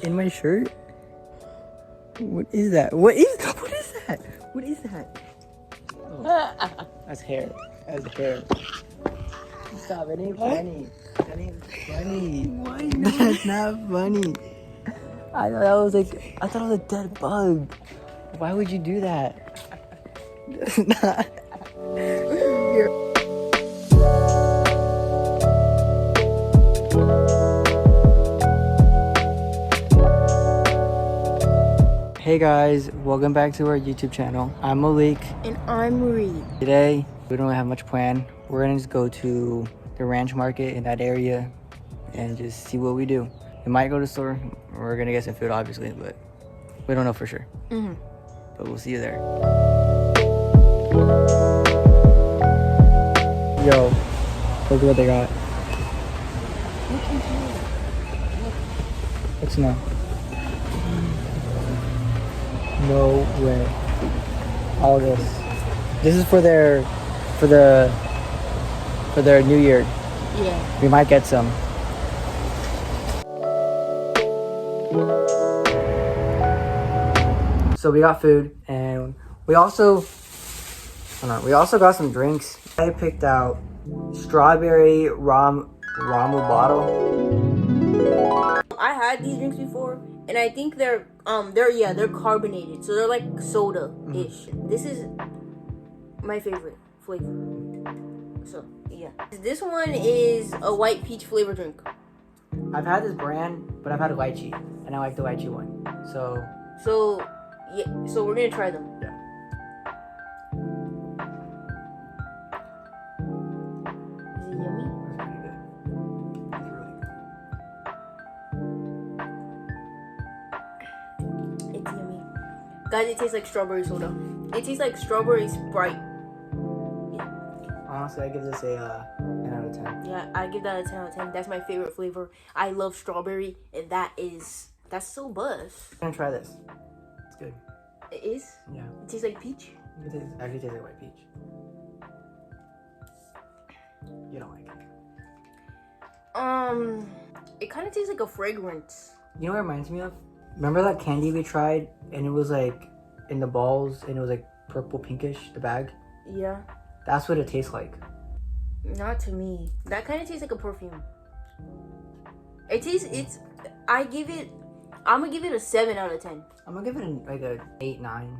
in my shirt? What is that? What is that? What is that? Oh, that's hair. That's hair. Stop, it ain't funny. That ain't funny. Why not? That's not funny. I thought it was a dead bug. Why would you do that? That's not. Hey guys, welcome back to our YouTube channel. I'm Malik. And I'm Marie. Today, we don't really have much planned. We're gonna just go to the ranch market in that area and just see what we do. We might go to the store. We're gonna get some food, obviously, but we don't know for sure. But we'll see you there. Yo, look at what they got. What's now? No way. All this. This is for their New Year. Yeah. We might get some. So we got food and we also got some drinks. I picked out strawberry ramu bottle. I had these drinks before and I think they're carbonated. So they're like soda-ish. This is my favorite flavor. So, yeah. This one is a white peach flavor drink. I've had this brand, but I've had a lychee and I like the lychee one. So we're gonna try them. Yeah. Is it yummy? That's pretty good. It's really good. It's yummy. Guys, it tastes like strawberry soda. It tastes like strawberry Sprite. Honestly, I give this a 10 out of 10. Yeah, I give that a 10 out of 10. That's my favorite flavor. I love strawberry, and that's so buzz. I'm gonna try this. It's good. It is? Yeah. It tastes like peach? It actually tastes like white peach. You don't like it. It kind of tastes like a fragrance. You know what it reminds me of? Remember that candy we tried and it was like in the balls and it was like purple pinkish, the bag? Yeah. That's what it tastes like. Not to me. That kind of tastes like a perfume. I'm gonna give it a 7 out of 10. I'm gonna give it like a 8, 9.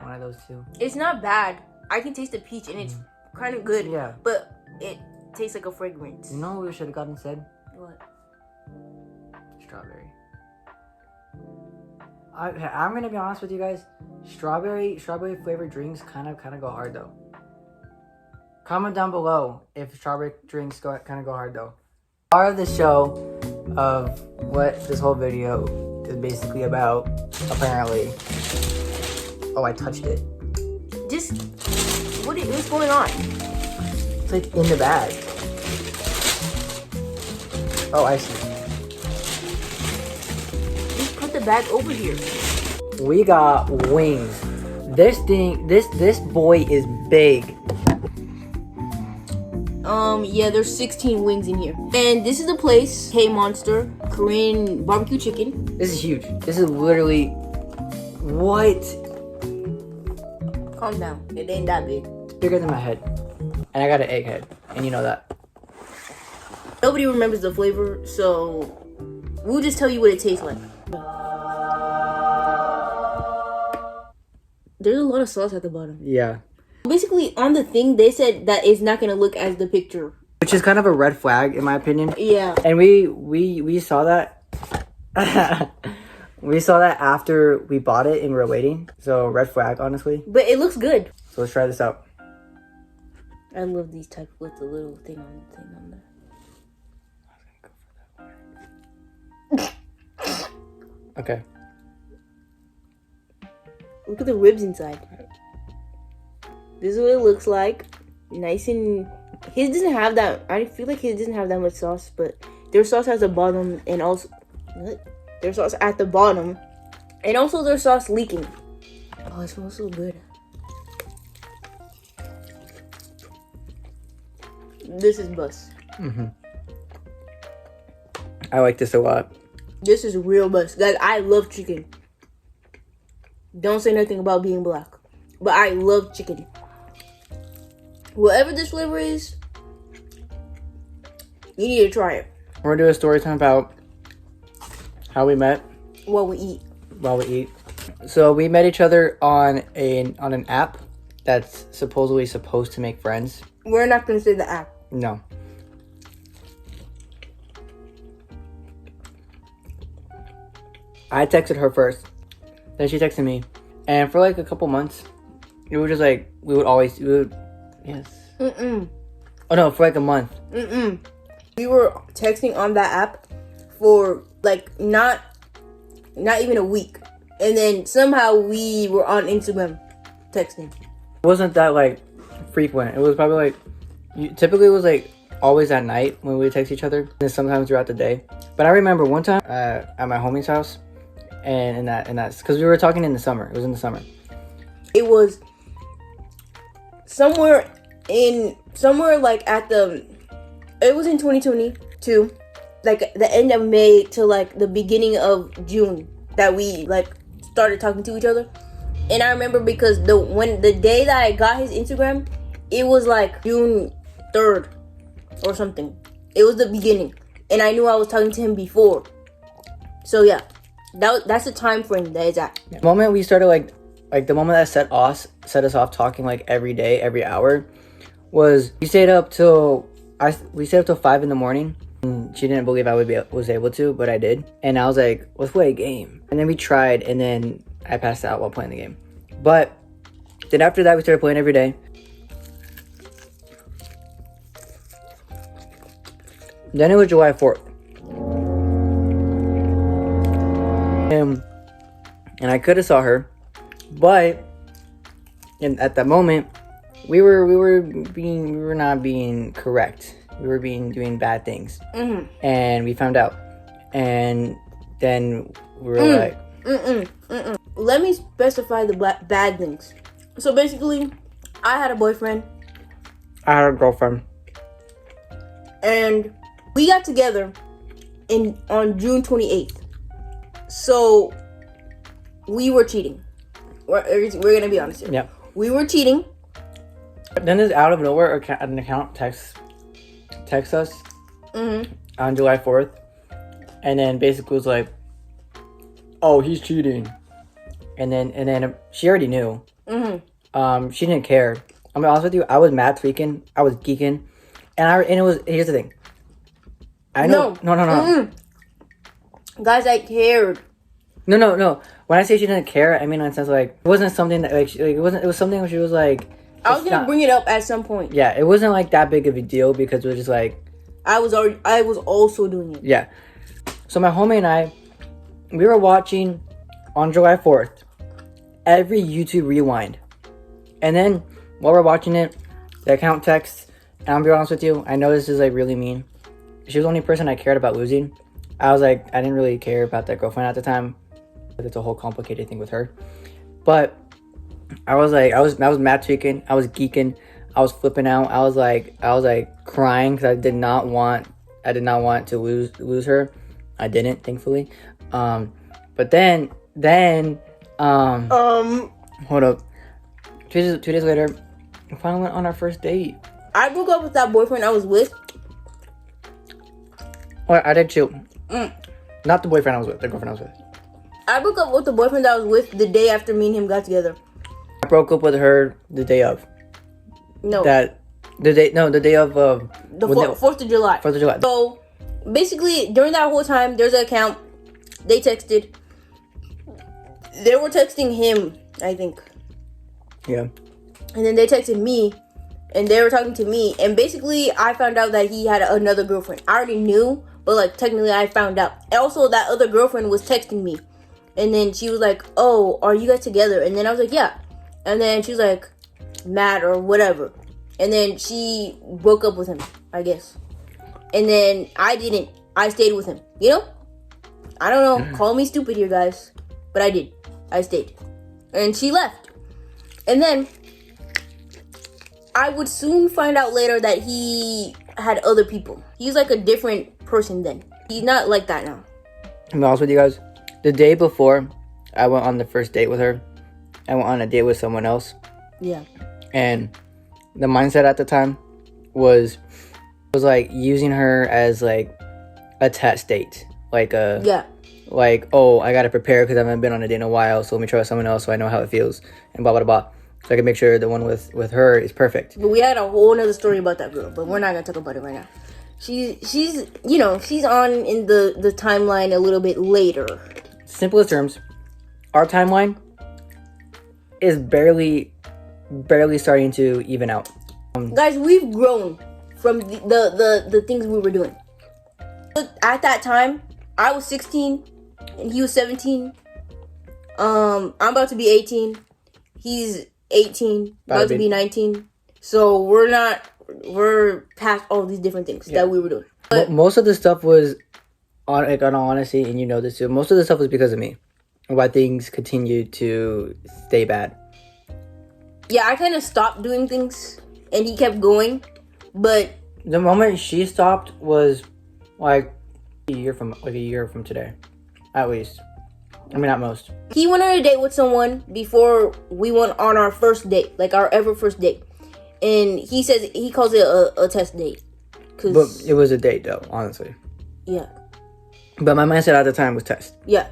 One of those two. It's not bad. I can taste the peach and it's kind of good. Yeah. But it tastes like a fragrance. You know what we should have gotten instead? What? Strawberry. I'm gonna be honest with you guys. Strawberry flavored drinks kind of go hard though. Comment down below if strawberry drinks kind of go hard though. Part of the show of what this whole video is basically about, apparently. Oh, I touched it. What's going on? It's like in the bag. Oh, I see. Just put the bag over here. We got wings. This boy is big. Yeah, there's 16 wings in here. And this is the place, K-Monster, Korean barbecue chicken. This is huge. This is literally... What? Calm down. It ain't that big. It's bigger than my head. And I got an egg head. And you know that. Nobody remembers the flavor, so we'll just tell you what it tastes like. There's a lot of sauce at the bottom. Yeah. Basically, on the thing, they said that it's not going to look as the picture. Which is kind of a red flag, in my opinion. Yeah. And we saw that. We saw that after we bought it and we were waiting. So, red flag, honestly. But it looks good. So, let's try this out. I love these type with the little thing on there. Okay. Look at the ribs inside. This is what it looks like. Nice and... His doesn't have that... I feel like his doesn't have that much sauce, but their sauce has the bottom and also... What? Their sauce at the bottom. And also their sauce leaking. Oh, it smells so good. This is bus. I like this a lot. This is real best. Guys, I love chicken. Don't say nothing about being black. But I love chicken. Whatever this flavor is, you need to try it. We're gonna do a story time about how we met. What we eat. While we eat. So we met each other on an app that's supposedly supposed to make friends. We're not gonna say the app. No. I texted her first. Then she texted me. And for like a couple months, it was just like, yes. Mm-mm. Oh no, for like a month. Mm-mm. We were texting on that app for like not even a week. And then somehow we were on Instagram texting. It wasn't that like frequent. It was probably like, typically it was like always at night when we would text each other. And sometimes throughout the day. But I remember one time at my homie's house. And that's because we were talking in the summer. It was in the summer. It was somewhere like it was in 2022, like the end of May to like the beginning of June that we like started talking to each other. And I remember because the day that I got his Instagram, it was like June 3rd or something. It was the beginning, and I knew I was talking to him before. So yeah. That's the time frame that is at. The moment we started like the moment that set us off talking like every day, every hour, was we stayed up till 5 in the morning. And she didn't believe I was able to, but I did. And I was like, let's play a game. And then we tried, and then I passed out while playing the game. But then after that, we started playing every day. Then it was July 4th. And I could have saw her, but at that moment, we were not being correct. We were doing bad things, and we found out. And then we were like, Let me specify the bad things. So basically, I had a boyfriend. I had a girlfriend, and we got together on June 28th. So, we were cheating. We're gonna be honest here. Yeah. We were cheating. Then there's out of nowhere an account texts us on July 4th, and then basically was like, "Oh, he's cheating," and then she already knew. She didn't care. I'm gonna be honest with you. I was mad tweaking. I was geeking, and it was. Here's the thing. I know. No. Guys, I cared. No. When I say she didn't care, I mean in the sense like it wasn't something that it was something where she was like. I was gonna bring it up at some point. Yeah, it wasn't like that big of a deal because it was just like. I was also doing it. Yeah, so my homie and I, we were watching on July 4th every YouTube rewind, and then while we're watching it, the account texts, and I'll be honest with you, I know this is like really mean. She was the only person I cared about losing. I was like, I didn't really care about that girlfriend at the time. It's a whole complicated thing with her. But I was mad tweaking. I was geeking. I was flipping out. I was like crying because I did not want to lose her. I didn't, thankfully. But then hold up. 2 days later, we finally went on our first date. I broke up with that boyfriend I was with. Well, I did too. Not the boyfriend I was with, the girlfriend I was with. I broke up with the boyfriend that I was with the day after me and him got together. I broke up with her the day of. No. The day of the 4th of July. 4th of July. So basically, during that whole time, there's an account. They texted. They were texting him, I think. Yeah. And then they texted me, and they were talking to me. And basically, I found out that he had another girlfriend. I already knew, but like technically, I found out. And also, that other girlfriend was texting me, and then she was like, "Oh, are you guys together?" And then I was like, "Yeah." And then she was like, mad or whatever. And then she broke up with him, I guess. And then I didn't. I stayed with him. You know? I don't know. Call me stupid here, guys. But I did. I stayed. And she left. And then I would soon find out later that he had other people. He's like a different person then. He's not like that now. To be honest with you guys, the day before I went on the first date with her, I went on a date with someone else. Yeah. And the mindset at the time was like using her as like a test date. Like like, oh, I gotta prepare because I haven't been on a date in a while, so let me try with someone else so I know how it feels, and blah blah blah. So I can make sure the one with her is perfect. But we had a whole nother story about that girl, but we're not gonna talk about it right now. She's you know, she's on in the timeline a little bit later. Simplest terms, our timeline is barely starting to even out. Guys, we've grown from the things we were doing. At that time, I was 16 and he was 17. I'm about to be 18. He's 18, about to be 19. So we're past all these different things that we were doing. But most of the stuff was, in all honesty, and you know this too, most of the stuff was because of me. Why things continued to stay bad. Yeah, I kind of stopped doing things and he kept going. But the moment she stopped was like a year from today, at least. I mean, at most. He went on a date with someone before we went on our first date, like our ever first date, and he calls it a test date. But it was a date, though, honestly. Yeah. But my mindset at the time was test. Yeah.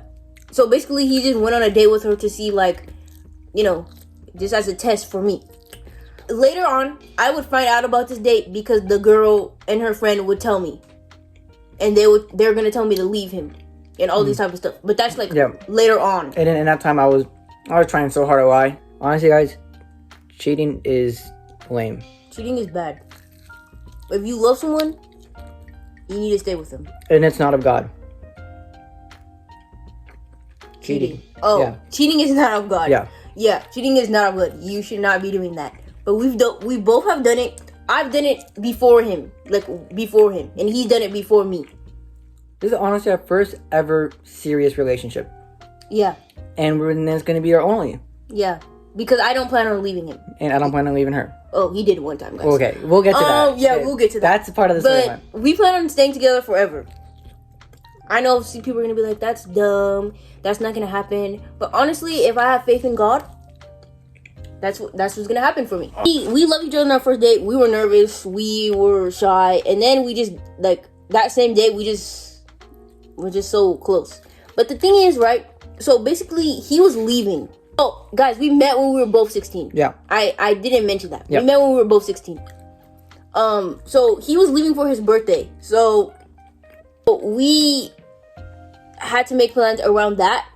So basically, he just went on a date with her to see, like, you know, just as a test for me. Later on, I would find out about this date because the girl and her friend would tell me, and they're gonna tell me to leave him and all this type of stuff. But that's like later on. And in that time, I was trying so hard to lie. Honestly, guys, cheating is lame. Cheating is bad. If you love someone, you need to stay with them. And it's not of God. Cheating. Oh, yeah. Cheating is not of God. Yeah. Yeah, cheating is not of God. You should not be doing that. But we both have done it. I've done it before him, and he's done it before me. This is honestly our first ever serious relationship. Yeah. And it's going to be our only. Yeah. Because I don't plan on leaving him. And I don't plan on leaving her. Oh, he did one time, guys. Okay, we'll get to that. Oh, yeah, we'll get to that. That's part of the storyline. But we plan on staying together forever. I know people are going to be like, that's dumb. That's not going to happen. But honestly, if I have faith in God, that's what's going to happen for me. We loved each other on our first date. We were nervous. We were shy. And then we just, like, that same day, we're just so close. But the thing is, right? So basically, he was leaving. Oh, guys, we met when we were both 16. Yeah. I didn't mention that. Yeah. We met when we were both 16. So he was leaving for his birthday. So we had to make plans around that.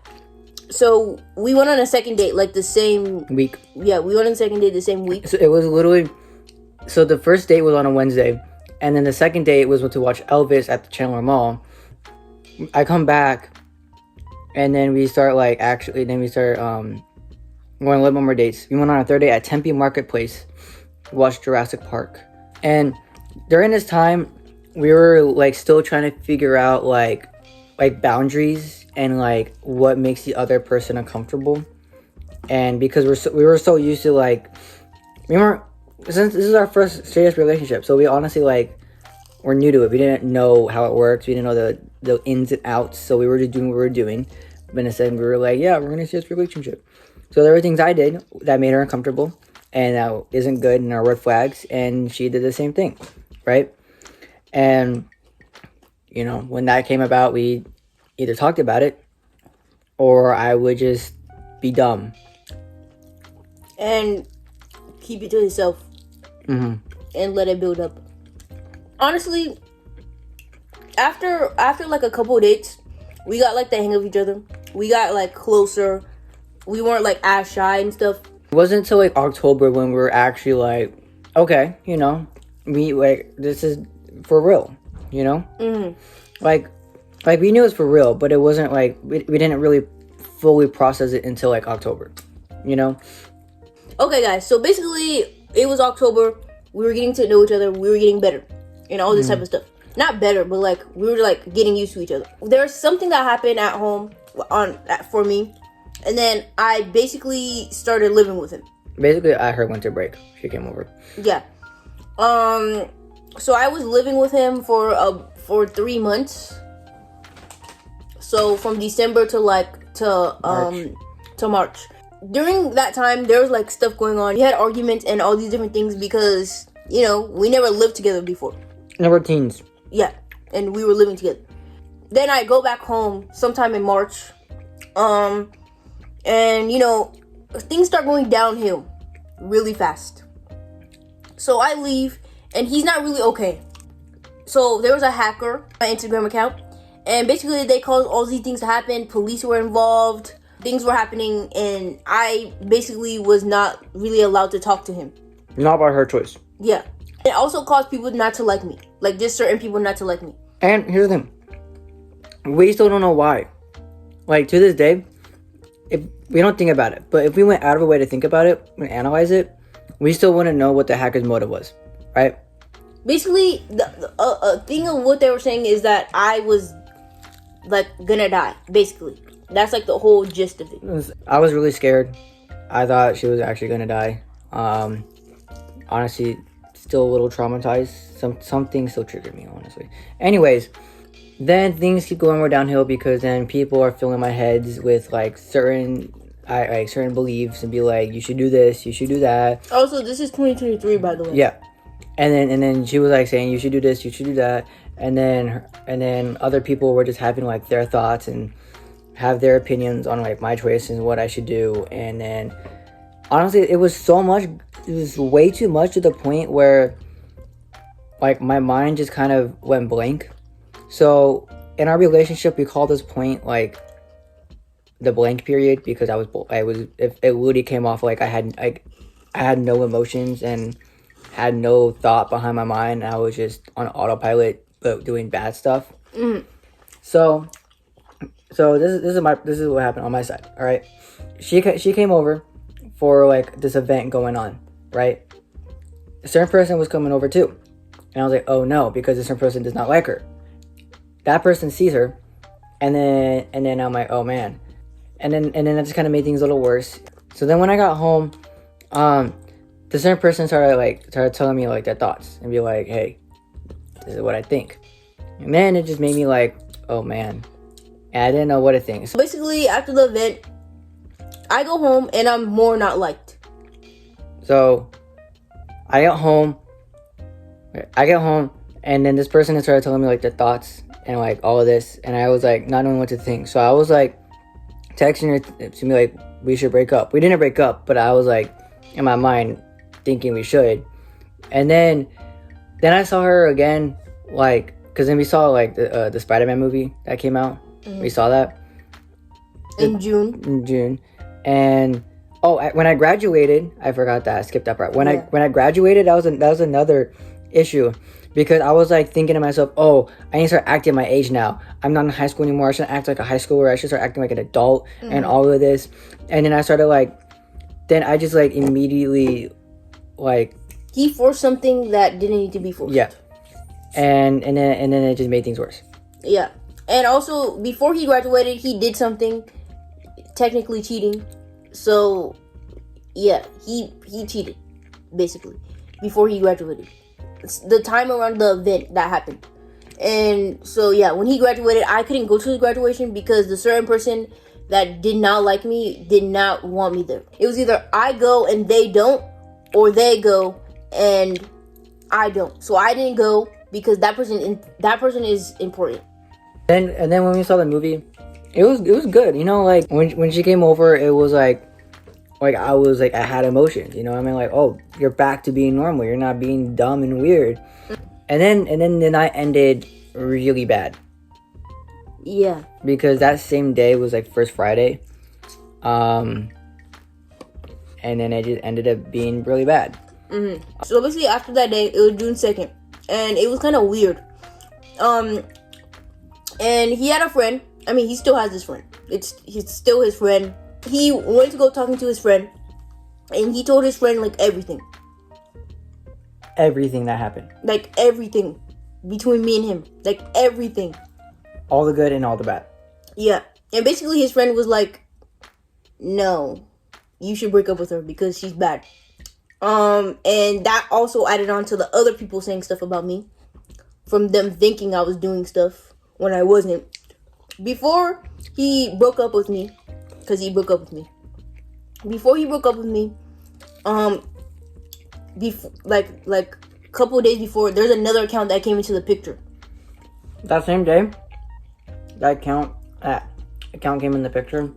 So we went on a second date, like the same week. Yeah, we went on a second date the same week. So it was literally, so the first date was on a Wednesday, and then the second date was to watch Elvis at the Chandler Mall. I come back, and then we start going a little bit more dates. We went on a third date at Tempe Marketplace, watched Jurassic Park. And during this time, we were like still trying to figure out like boundaries and like what makes the other person uncomfortable. And because we were so used to since this is our first serious relationship, so we honestly we're new to it. We didn't know how it works. We didn't know the ins and outs. So we were just doing what we were doing. But instead we were like, yeah, we're in a serious relationship. So there were things I did that made her uncomfortable, and that isn't good and are red flags, and she did the same thing, right? And, you know, when that came about, we either talked about it, or I would just be dumb. And keep it to yourself. Mm-hmm. And let it build up. Honestly, after like a couple of dates, we got like the hang of each other. We got like closer. We weren't like as shy and stuff. It wasn't until like October when we were actually like, okay, you know, this is for real, you know? Mm-hmm. Like we knew it was for real, but it wasn't like, we didn't really fully process it until like October, you know? Okay, guys, so basically, it was October. We were getting to know each other. We were getting better and all this type of stuff. Not better, but like we were like getting used to each other. There's something that happened at home for me, and then I basically started living with him. Basically, at her winter break, she came over. Yeah. So I was living with him for 3 months. So from December to March. During that time, there was like stuff going on. We had arguments and all these different things because, you know, we never lived together before. Never teens. Yeah, and we were living together. Then I go back home sometime in March. And, you know, things start going downhill really fast. So I leave, and he's not really okay. So there was a hacker on my Instagram account, and basically they caused all these things to happen. Police were involved. Things were happening, and I basically was not really allowed to talk to him. Not by her choice. Yeah. It also caused people not to like me. Like, just certain people not to like me. And here's the thing. We still don't know why. Like, to this day, if we don't think about it, but if we went out of our way to think about it and analyze it, we still wouldn't know what the hacker's motive was, right? Basically, the thing of what they were saying is that I was, like, gonna die, basically. That's like the whole gist of it. I was really scared. I thought she was actually gonna die. Honestly, still a little traumatized. Some things still triggered me, honestly. Anyways, then things keep going more downhill because then people are filling my heads with like certain beliefs and be like, you should do this, you should do that. Also, this is 2023, by the way. Yeah, and then she was like saying you should do this, you should do that, and then other people were just having like their thoughts and have their opinions on like my choices and what I should do. And then honestly, it was way too much to the point where like my mind just kind of went blank. So in our relationship, we call this point like the blank period because it literally came off like I had no emotions and had no thought behind my mind. I was just on autopilot but doing bad stuff. So this is what happened on my side. All right, she came over for like this event going on, right? A certain person was coming over too, and I was like, oh no, because this certain person does not like her. That person sees her, and then I'm like, oh man, and then that just kind of made things a little worse. So then when I got home, the certain person started telling me like their thoughts and be like, hey, this is what I think, and then it just made me like, oh man. And I didn't know what to think. So basically, after the event, I go home and I'm more not liked. So I get home, and then this person started telling me like their thoughts and like all of this, and I was like not knowing what to think. So I was like texting her to me like we should break up. We didn't break up, but I was like in my mind thinking we should. And then I saw her again, like because then we saw like the Spider-Man movie that came out. We saw that in June. And when I graduated, I forgot that. I skipped that part. When I graduated, that was another issue because I was like thinking to myself, oh, I need to start acting my age now. I'm not in high school anymore. I shouldn't act like a high schooler. I should start acting like an adult and all of this. And then I started then I just like immediately he forced something that didn't need to be forced. Yeah. And then it just made things worse. Yeah. And also, before he graduated, he did something, technically cheating. So, yeah, he cheated, basically, before he graduated. It's the time around the event that happened. And so, yeah, when he graduated, I couldn't go to his graduation because the certain person that did not like me did not want me there. It was either I go and they don't, or they go and I don't. So I didn't go because that person is important. And then when we saw the movie, it was good. You know, like when she came over, it was like I was like I had emotions. You know what I mean? Like, oh, you're back to being normal. You're not being dumb and weird. And then the night ended really bad. Yeah. Because that same day was like First Friday. And then it just ended up being really bad. So basically after that day, it was June 2nd. And it was kind of weird. And he had a friend. I mean, he still has this friend. He's still his friend. He went to go talking to his friend. And he told his friend, like, everything. Everything that happened. Like, everything. Between me and him. Like, everything. All the good and all the bad. Yeah. And basically his friend was like, no, you should break up with her because she's bad. And that also added on to the other people saying stuff about me. From them thinking I was doing stuff when I wasn't. before he broke up with me, because he broke up with me. Before he broke up with me, before like a couple of days before, there's another account that came into the picture. That same day, that account came in the picture.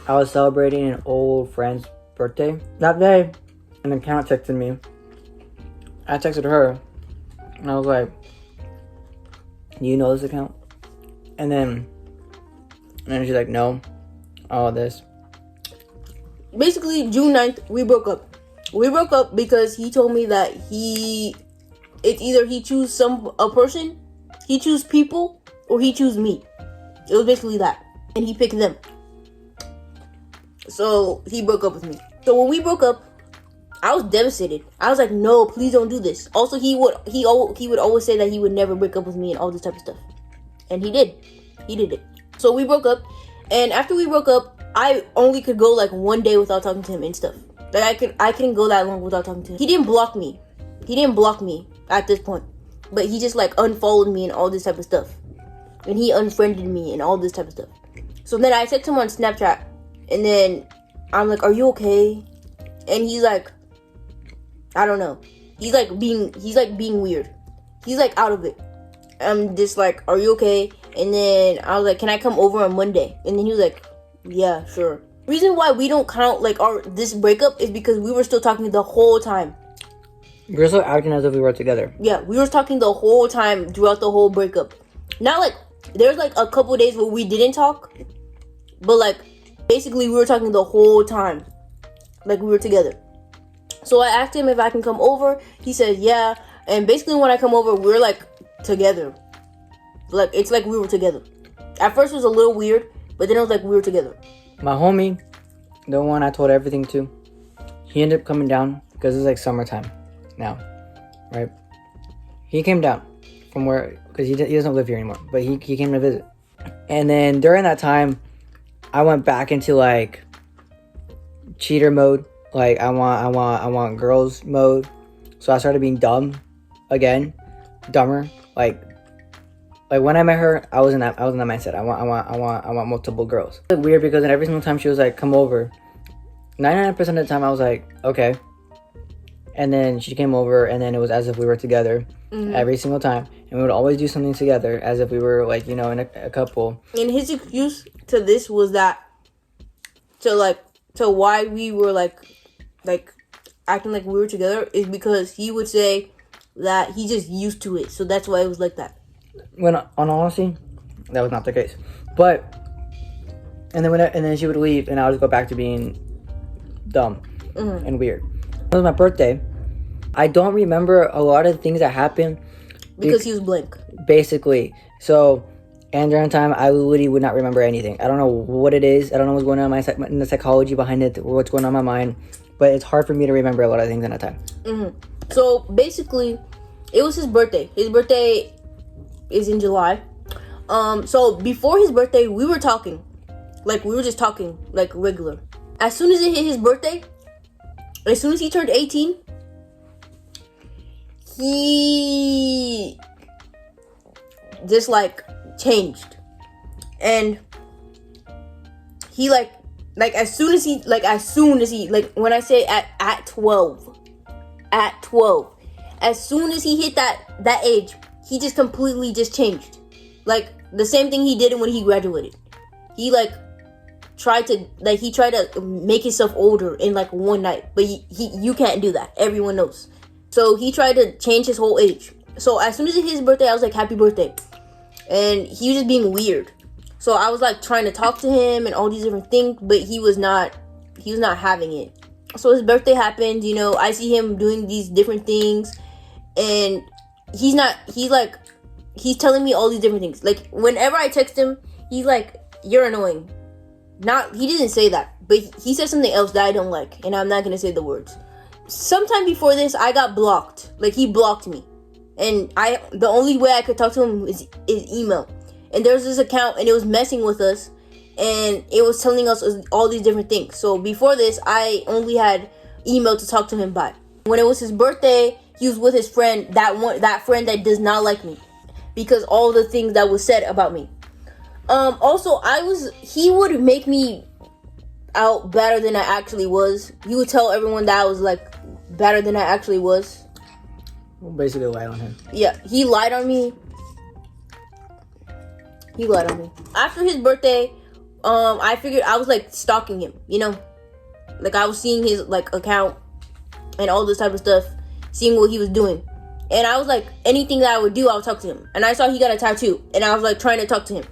I was celebrating an old friend's birthday that day. An account texted me. I texted her, and I was like, "Do you know this account?" And then she's like, "No." All this. Basically, June 9th, we broke up. We broke up because he told me that it's either he choose a person, he choose people, or he choose me. It was basically that, and he picked them. So he broke up with me. So when we broke up, I was devastated. I was like, no, please don't do this. Also, he would always say that he would never break up with me and all this type of stuff. And he did. He did it. So we broke up. And after we broke up, I only could go like 1 day without talking to him and stuff. Like I couldn't go that long without talking to him. He didn't block me. He didn't block me at this point. But he just like unfollowed me and all this type of stuff. And he unfriended me and all this type of stuff. So then I text him on Snapchat. And then I'm like, are you okay? And he's like, I don't know. He's like being weird. He's like out of it. I'm just like, are you okay? And then I was like, can I come over on Monday? And then he was like, yeah, sure. Reason why we don't count like this breakup is because we were still talking the whole time. We were still acting as if we were together. Yeah, we were talking the whole time throughout the whole breakup. Not like there's like a couple days where we didn't talk, but like basically we were talking the whole time, like we were together. So I asked him if I can come over. He said yeah, and basically when I come over, we're like together. Like it's like we were together. At first it was a little weird, but then it was like we were together. My homie, the one I told everything to, he ended up coming down because it's like summertime now, right? He came down from where, because he doesn't live here anymore, but he came to visit. And then during that time, I went back into like cheater mode. Like I want girls mode. So I started being dumb again, dumber. Like when I met her, I was in that mindset. I want multiple girls. It's weird because then every single time she was like, come over, 99% of the time I was like, okay. And then she came over, and then it was as if we were together every single time, and we would always do something together as if we were like, you know, in a couple. And his excuse to this was that to why we were like acting like we were together is because he would say that he just used to it, so that's why it was like that. When on honesty, that was not the case. But and then she would leave, and I would go back to being dumb and weird. It was my birthday. I don't remember a lot of things that happened because he was blank. Basically, so and during the time, I literally would not remember anything. I don't know what it is. I don't know what's going on in the psychology behind it, or what's going on in my mind. But it's hard for me to remember a lot of things in that time. So basically, it was his birthday. His birthday is in July. So before his birthday, we were talking. Like, we were just talking, like, regular. As soon as it hit his birthday, as soon as he turned 18, he just, like, changed. And he, like, as soon as he, when I say at 12, as soon as he hit that age, he just completely just changed. Like, the same thing he did when he graduated. He, like, tried to make himself older in, like, one night. But you can't do that. Everyone knows. So, he tried to change his whole age. So, as soon as it hit his birthday, I was like, happy birthday. And he was just being weird. So, I was, like, trying to talk to him and all these different things. But he was not having it. So, his birthday happened, you know. I see him doing these different things. And he's telling me all these different things. Like, whenever I text him, he's like, you're annoying. He didn't say that, but he said something else that I don't like, and I'm not gonna say the words. Sometime before this, I got blocked. Like, he blocked me. And the only way I could talk to him is email. And there's this account, and it was messing with us, and it was telling us all these different things. So before this, I only had email to talk to him by. When it was his birthday, he was with his friend, that friend that does not like me, because all the things that was said about me. Also, he would make me out better than I actually was. He would tell everyone that I was like better than I actually was. We'll basically lied on him. Yeah, he lied on me. After his birthday, I figured I was like stalking him, you know? Like I was seeing his like account and all this type of stuff, seeing what he was doing. And I was like, anything that I would do, I would talk to him. And I saw he got a tattoo, and I was like trying to talk to him,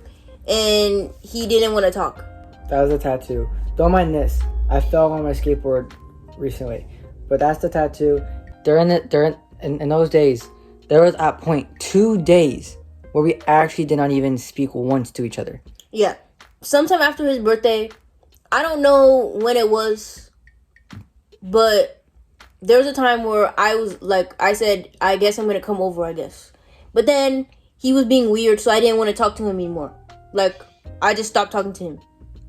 and he didn't want to talk. That was a tattoo. Don't mind this. I fell on my skateboard recently, but that's the tattoo. In those days, there was at point 2 days where we actually did not even speak once to each other. Yeah, sometime after his birthday, I don't know when it was, but there was a time where I was like, I said, I guess I'm gonna come over, I guess. But then he was being weird, so I didn't want to talk to him anymore. Like, I just stopped talking to him.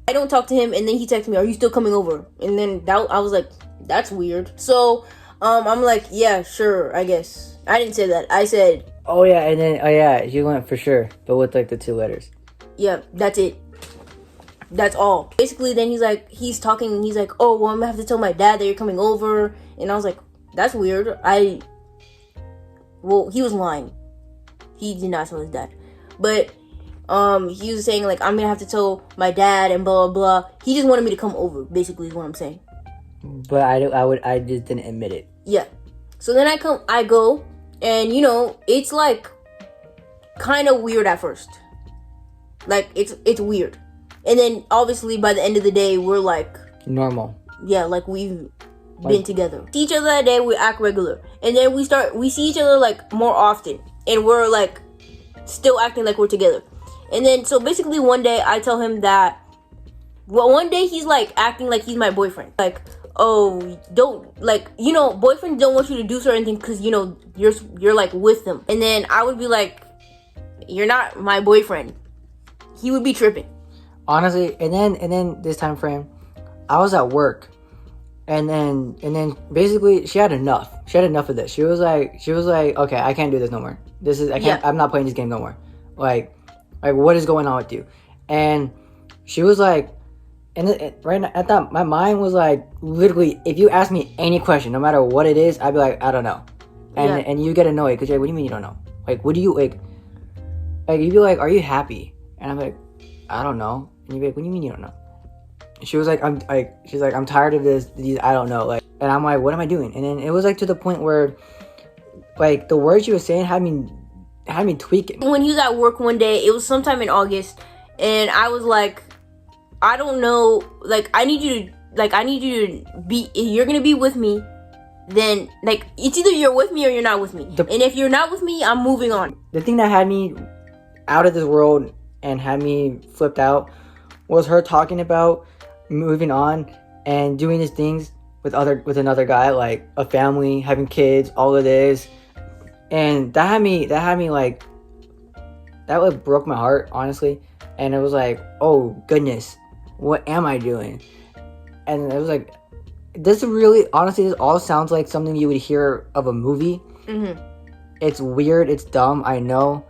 I don't talk to him, and then he texted me, are you still coming over? And then I was like, that's weird. So, I'm like, yeah, sure, I guess. I didn't say that. I said, oh yeah, and then, you went for sure, but with like the 2 letters. Yeah, that's it. That's all. Basically, then he's talking, and he's like, oh, well, I'm gonna have to tell my dad that you're coming over. And I was like, that's weird. Well, he was lying. He did not tell his dad. But, he was saying, like, I'm gonna have to tell my dad and blah, blah, blah. He just wanted me to come over, basically, is what I'm saying. But I just didn't admit it. Yeah. So then I go, and, you know, it's, like, kind of weird at first. Like, it's weird. And then, obviously, by the end of the day, we're, like... normal. Yeah, like, we've been together. See each other that day, we act regular. And then we see each other, like, more often. And we're, like, still acting like we're together. And then, so basically, one day, I tell him that... Well, one day, he's, like, acting like he's my boyfriend. Like, oh, don't... Like, you know, boyfriends don't want you to do certain things because, you know, you're, like, with them. And then I would be like, you're not my boyfriend. He would be tripping. Honestly, and then this time frame, I was at work, and then basically she had enough. She had enough of this. She was like, okay, I can't do this no more. I'm not playing this game no more. Like what is going on with you? And she was like, and right now, at that, my mind was like, literally, if you ask me any question, no matter what it is, I'd be like, I don't know. And you get annoyed because you're like, what do you mean you don't know? Like, what do you like? Like you'd be like, are you happy? And I'm like, I don't know. And you'd be like, what do you mean you don't know? She was like, I'm tired of these I don't know. Like, and I'm like, what am I doing? And then it was like to the point where, like, the words she was saying had me tweaking. When he was at work one day, it was sometime in August, and I was like, I don't know, like, I need you to be, if you're gonna be with me, then, like, it's either you're with me or you're not with me. And if you're not with me, I'm moving on. The thing that had me out of this world and had me flipped out was her talking about moving on and doing these things with another guy, like a family, having kids, all of this. And that had me like, that like broke my heart, honestly. And it was like, oh goodness, what am I doing? And it was like, this all sounds like something you would hear of a movie. Mm-hmm. It's weird, it's dumb, I know,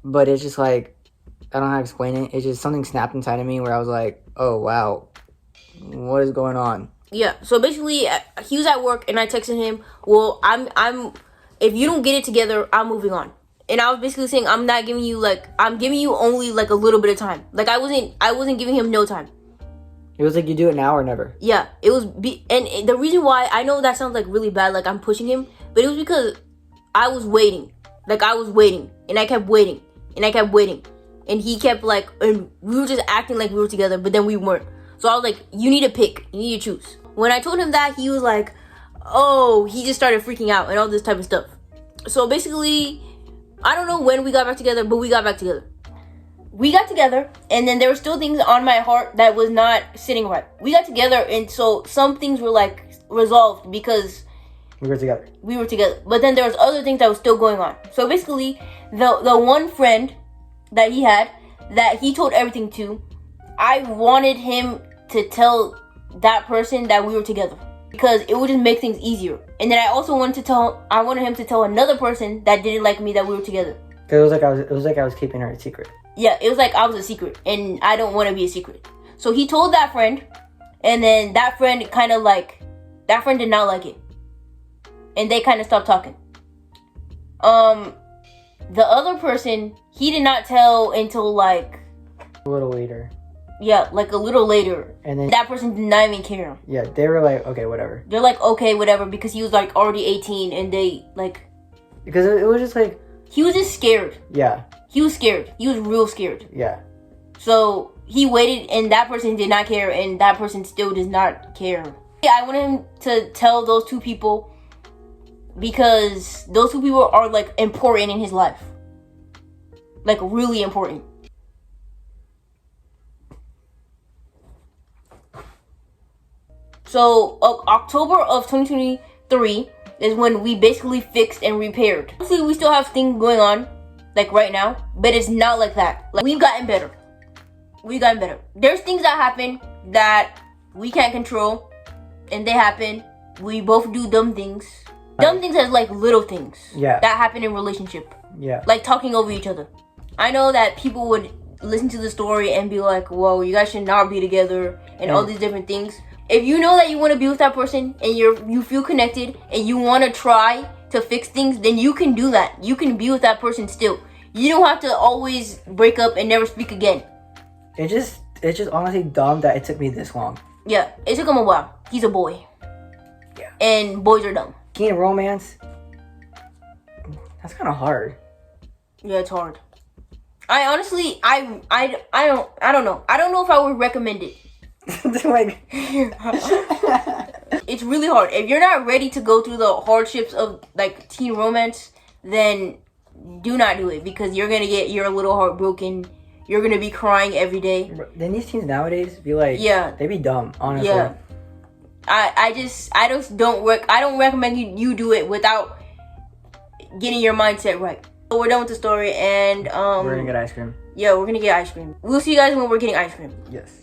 but it's just like, I don't know how to explain it. It's just something snapped inside of me where I was like, oh wow, what is going on? Yeah, so basically, he was at work and I texted him, well, I'm if you don't get it together, I'm moving on. And I was basically saying, I'm giving you only like a little bit of time. Like I wasn't giving him no time. It was like, you do it now or never. Yeah, it was, and the reason why, I know that sounds like really bad, like I'm pushing him, but it was because I was waiting. Like I was waiting, and I kept waiting, and I kept waiting. And he kept like, and we were just acting like we were together, but then we weren't. So I was like, you need to pick, you need to choose. When I told him that, he was like, oh, he just started freaking out and all this type of stuff. So basically, I don't know when we got back together, but we got back together. We got together, and then there were still things on my heart that was not sitting right. We got together, and so some things were like resolved because we were together. But then there was other things that was still going on. So basically, the one friend that he had, that he told everything to, I wanted him to tell that person that we were together because it would just make things easier. And then I also wanted him to tell another person that didn't like me that we were together. It was like I was keeping her a secret. Yeah, it was like I was a secret, and I don't want to be a secret. So he told that friend, and then that friend did not like it, and they kind of stopped talking. The other person, he did not tell until like a little later. Yeah, like a little later. And then that person did not even care. Yeah, they were like, okay, whatever. They're like, okay, whatever, because he was like already 18, and they like. Because it was just like. He was just scared. Yeah. He was scared. He was real scared. Yeah. So he waited, and that person did not care, and that person still does not care. I want him to tell those two people because those two people are like important in his life. Like really important. So October of 2023 is when we basically fixed and repaired. Obviously, we still have things going on, like right now, but it's not like that. Like we've gotten better. We've gotten better. There's things that happen that we can't control, and they happen. We both do dumb things. Dumb things as like little things. Yeah. That happen in relationship. Yeah. Like talking over each other. I know that people would listen to the story and be like, whoa, you guys should not be together and all these different things. If you know that you want to be with that person and you feel connected and you want to try to fix things, then you can do that. You can be with that person still. You don't have to always break up and never speak again. It's just honestly dumb that it took me this long. Yeah, it took him a while. He's a boy. Yeah. And boys are dumb. Teen romance. That's kind of hard. Yeah, it's hard. I honestly, I don't know. I don't know if I would recommend it. Like, it's really hard. If you're not ready to go through the hardships of like teen romance, then do not do it because you're gonna get your little heart broken. You're gonna be crying every day. Then these teens nowadays be like, yeah, they be dumb, honestly. Yeah. I don't recommend you do it without getting your mindset right. So we're done with the story, and we're gonna get ice cream. Yeah, we're gonna get ice cream. We'll see you guys when we're getting ice cream. Yes.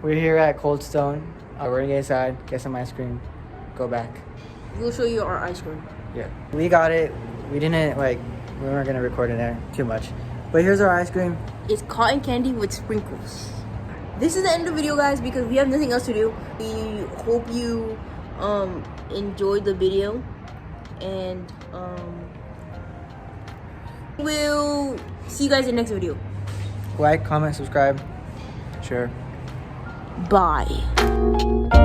We're here at Cold Stone. We're gonna get inside, get some ice cream, go back. We'll show you our ice cream. Yeah. We got it. We weren't gonna record in there too much. But here's our ice cream. It's cotton candy with sprinkles. This is the end of the video, guys, because we have nothing else to do. We hope you enjoyed the video, and we'll see you guys in the next video. Like, comment, subscribe, share. Bye.